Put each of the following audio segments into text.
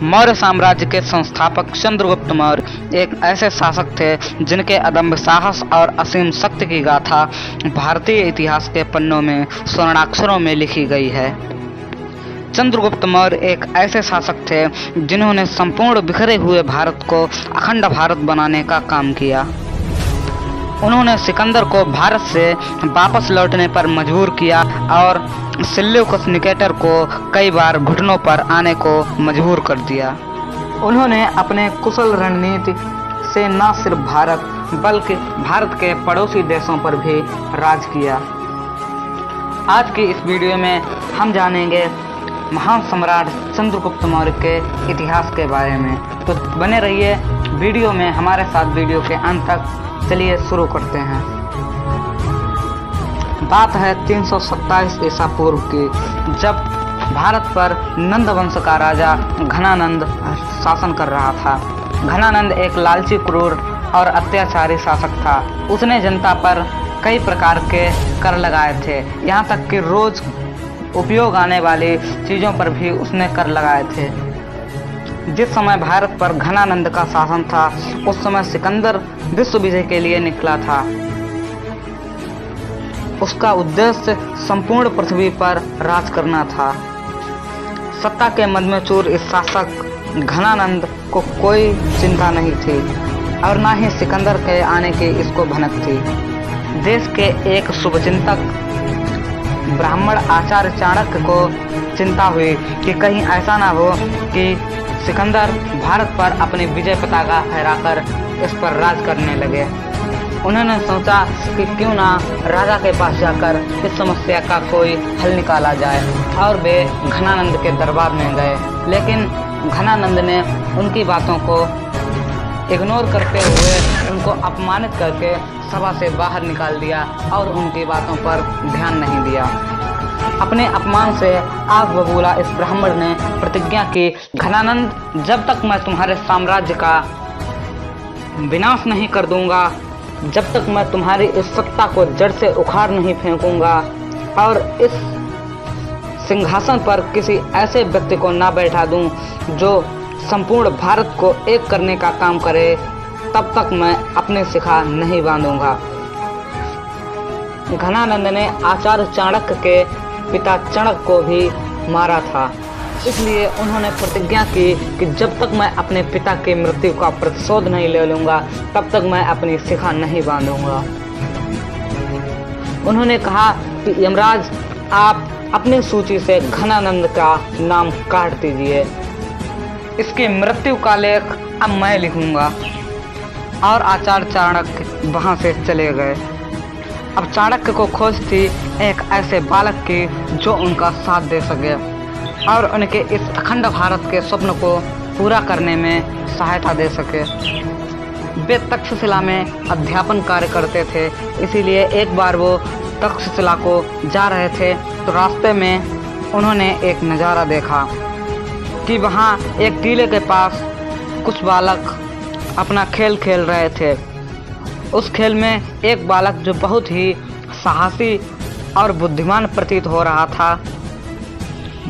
मौर्य साम्राज्य के संस्थापक चंद्रगुप्त मौर्य एक ऐसे शासक थे जिनके अदम्य साहस और असीम शक्ति की गाथा भारतीय इतिहास के पन्नों में स्वर्णाक्षरों में लिखी गई है। चंद्रगुप्त मौर्य एक ऐसे शासक थे जिन्होंने संपूर्ण बिखरे हुए भारत को अखंड भारत बनाने का काम किया। उन्होंने सिकंदर को भारत से वापस लौटने पर मजबूर किया और सेल्यूकस निकेटर को कई बार घुटनों पर आने को मजबूर कर दिया। उन्होंने अपने कुशल रणनीति से न सिर्फ भारत बल्कि भारत के पड़ोसी देशों पर भी राज किया। आज की इस वीडियो में हम जानेंगे महान सम्राट चंद्रगुप्त मौर्य के इतिहास के बारे में। तो बने रहिए वीडियो में हमारे साथ वीडियो के अंत तक। चलिए शुरू करते हैं। बात है 327 ईसा पूर्व की, जब भारत पर नंद वंश का राजा घनानंद शासन कर रहा था। घनानंद एक लालची, क्रूर और अत्याचारी शासक था। उसने जनता पर कई प्रकार के कर लगाए थे, यहाँ तक कि रोज उपयोग आने वाली चीज़ों पर भी उसने कर लगाए थे। जिस समय भारत पर घनानंद का शासन था उस समय सिकंदर विश्व विजय के लिए निकला था। उसका उद्देश्य संपूर्ण पृथ्वी पर राज करना था। सत्ता के मद में चूर इस शासक घनानंद को कोई चिंता नहीं थी और न ही सिकंदर के आने की इसको भनक थी। देश के एक शुभचिंतक ब्राह्मण आचार्य चाणक्य को चिंता हुई कि कहीं ऐसा ना हो कि सिकंदर भारत पर अपनी विजय पताका फहराकर इस पर राज करने लगे। उन्होंने सोचा कि क्यों ना राजा के पास जाकर इस समस्या का कोई हल निकाला जाए और वे घनानंद के दरबार में गए। लेकिन घनानंद ने उनकी बातों को इग्नोर करते हुए उनको अपमानित करके सभा से बाहर निकाल दिया और उनकी बातों पर ध्यान नहीं दिया। अपने अपमान से आग बबूला इस ब्राह्मण ने प्रतिज्ञा की, घनानंद, जब तक मैं तुम्हारे साम्राज्य का विनाश नहीं कर दूंगा, जब तक मैं तुम्हारी इस सत्ता को जड़ से उखाड़ नहीं फेंकूंगा और इस सिंहासन पर किसी ऐसे व्यक्ति को ना बैठा दूं जो संपूर्ण भारत को एक करने का काम करे, तब तक मैं अपनी शिखा नहीं बांधूंगा। घनानंद ने आचार्य चाणक्य के पिता चणक को भी मारा था, इसलिए उन्होंने प्रतिज्ञा की कि जब तक मैं अपने पिता की मृत्यु का प्रतिशोध नहीं ले लूंगा तब तक मैं अपनी शिखा नहीं बांधूंगा। उन्होंने कहा कि यमराज, आप अपनी सूची से घनानंद का नाम काट दीजिए, इसकी मृत्यु का लेख अब मैं लिखूंगा। और आचार्य चाणक्य वहां से चले गए। अब चाणक्य को खोज थी एक ऐसे बालक की जो उनका साथ दे सके और उनके इस अखंड भारत के स्वप्न को पूरा करने में सहायता दे सके। वे तक्षशिला में अध्यापन कार्य करते थे, इसीलिए एक बार वो तक्षशिला को जा रहे थे तो रास्ते में उन्होंने एक नज़ारा देखा कि वहाँ एक टीले के पास कुछ बालक अपना खेल खेल रहे थे। उस खेल में एक बालक जो बहुत ही साहसी और बुद्धिमान प्रतीत हो रहा था,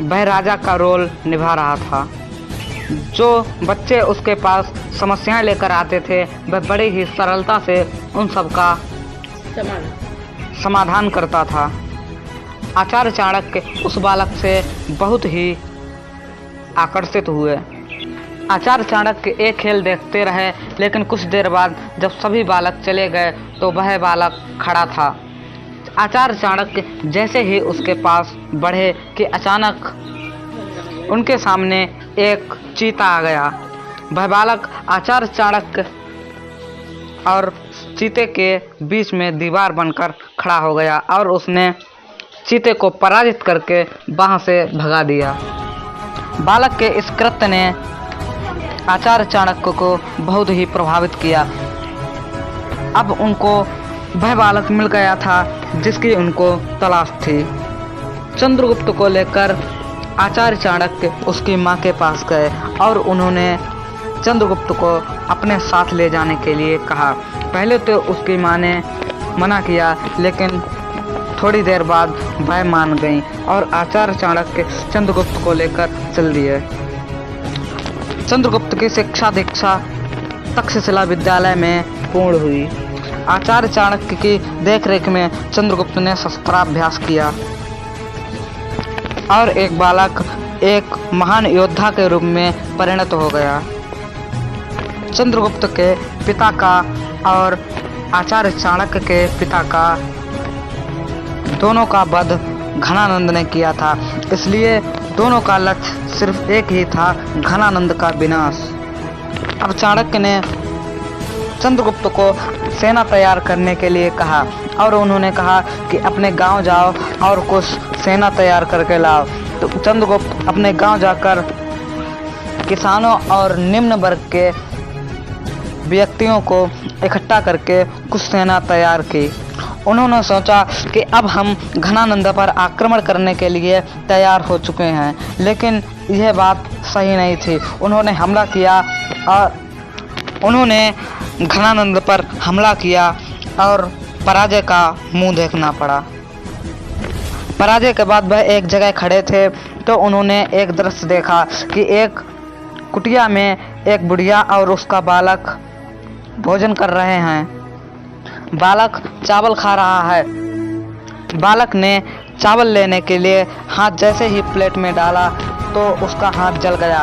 वह राजा का रोल निभा रहा था। जो बच्चे उसके पास समस्याएं लेकर आते थे वह बड़ी ही सरलता से उन सब का समाधान करता था। आचार्य चाणक्य उस बालक से बहुत ही आकर्षित हुए। आचार्य चाणक्य एक खेल देखते रहे, लेकिन कुछ देर बाद जब सभी बालक चले गए तो वह बालक खड़ा था। आचार्य चाणक्य जैसे ही उसके पास बढ़े कि अचानक उनके सामने एक चीता आ गया। वह बालक आचार्य चाणक्य और चीते के बीच में दीवार बनकर खड़ा हो गया और उसने चीते को पराजित करके वहां से भगा दिया। बालक के इस कृत्य ने आचार्य चाणक्य को बहुत ही प्रभावित किया। अब उनको वह बालक मिल गया था जिसकी उनको तलाश थी। चंद्रगुप्त को लेकर आचार्य चाणक्य उसकी माँ के पास गए और उन्होंने चंद्रगुप्त को अपने साथ ले जाने के लिए कहा। पहले तो उसकी माँ ने मना किया, लेकिन थोड़ी देर बाद वह मान गईं और आचार्य चाणक्य चंद्रगुप्त को लेकर चल दिए। चंद्रगुप्त की शिक्षा दीक्षा तक्षशिला विद्यालय में पूर्ण हुई। आचार्य चाणक्य की देखरेख में चंद्रगुप्त ने शस्त्राभ्यास किया और एक बालक एक महान योद्धा के रूप में परिणत हो गया। चंद्रगुप्त के पिता का और आचार्य चाणक्य के पिता का दोनों का वध घनानंद ने किया था, इसलिए दोनों का लक्ष्य सिर्फ एक ही था, घनानंद का विनाश। अब चाणक्य ने चंद्रगुप्त को सेना तैयार करने के लिए कहा और उन्होंने कहा कि अपने गांव जाओ और कुछ सेना तैयार करके लाओ। तो चंद्रगुप्त अपने गांव जाकर किसानों और निम्न वर्ग के व्यक्तियों को इकट्ठा करके कुछ सेना तैयार की। उन्होंने सोचा कि अब हम घनानंद पर आक्रमण करने के लिए तैयार हो चुके हैं, लेकिन यह बात सही नहीं थी। उन्होंने हमला किया और उन्होंने घनानंद पर हमला किया और पराजय का मुंह देखना पड़ा। पराजय के बाद वह एक जगह खड़े थे तो उन्होंने एक दृश्य देखा कि एक कुटिया में एक बुढ़िया और उसका बालक भोजन कर रहे हैं। बालक चावल खा रहा है। बालक ने चावल लेने के लिए हाथ जैसे ही प्लेट में डाला तो उसका हाथ जल गया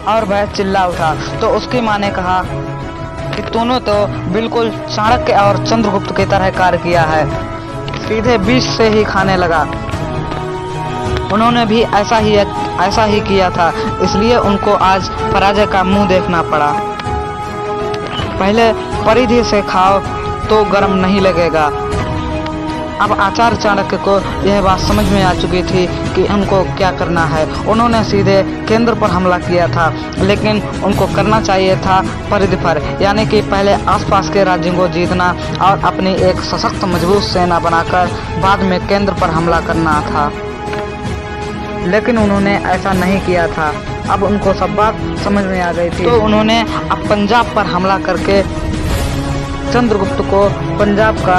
और वह चिल्ला उठा। तो उसकी माँ ने कहा कि तूने तो बिल्कुल चाणक्य और चंद्रगुप्त की तरह कार्य किया है, सीधे बीच से ही खाने लगा। उन्होंने भी ऐसा ही किया था, इसलिए उनको आज पराजय का मुंह देखना पड़ा। पहले परिधि से खाओ तो गर्म नहीं लगेगा। अब आचार्य चाणक्य को यह बात समझ में आ चुकी थी कि उनको क्या करना है। उन्होंने सीधे केंद्र पर हमला किया था, लेकिन उनको करना चाहिए था परिधि पर, यानी कि पहले आसपास के राज्यों को जीतना और अपनी एक सशक्त मजबूत सेना बनाकर बाद में केंद्र पर हमला करना था। लेकिन उन्होंने ऐसा नहीं किया था। अब उनको सब बात समझ में आ गई थी, तो उन्होंने अब पंजाब पर हमला करके चंद्रगुप्त को पंजाब का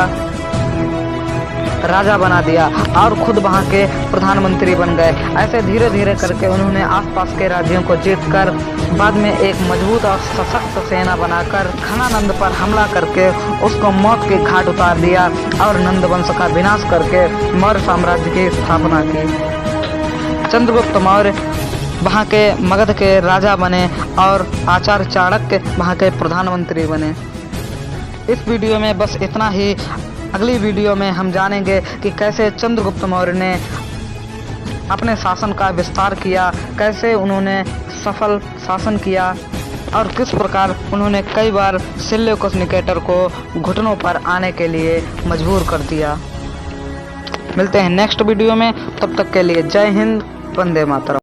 राजा बना दिया और खुद वहां के प्रधानमंत्री बन गए। ऐसे धीरे धीरे करके उन्होंने आसपास के राज्यों को जीतकर बाद में एक मजबूत और सशक्त सेना बनाकर घनानंद पर हमला करके उसको मौत के घाट उतार दिया और नंद वंश का विनाश करके मौर्य साम्राज्य की स्थापना की। चंद्रगुप्त मौर्य वहाँ के मगध के राजा बने और आचार्य चाणक्य वहाँ के प्रधानमंत्री बने। इस वीडियो में बस इतना ही। अगली वीडियो में हम जानेंगे कि कैसे चंद्रगुप्त मौर्य ने अपने शासन का विस्तार किया, कैसे उन्होंने सफल शासन किया और किस प्रकार उन्होंने कई बार सेल्यूकस निकेटर को घुटनों पर आने के लिए मजबूर कर दिया। मिलते हैं नेक्स्ट वीडियो में, तब तक के लिए जय हिंद, वंदे मातरम।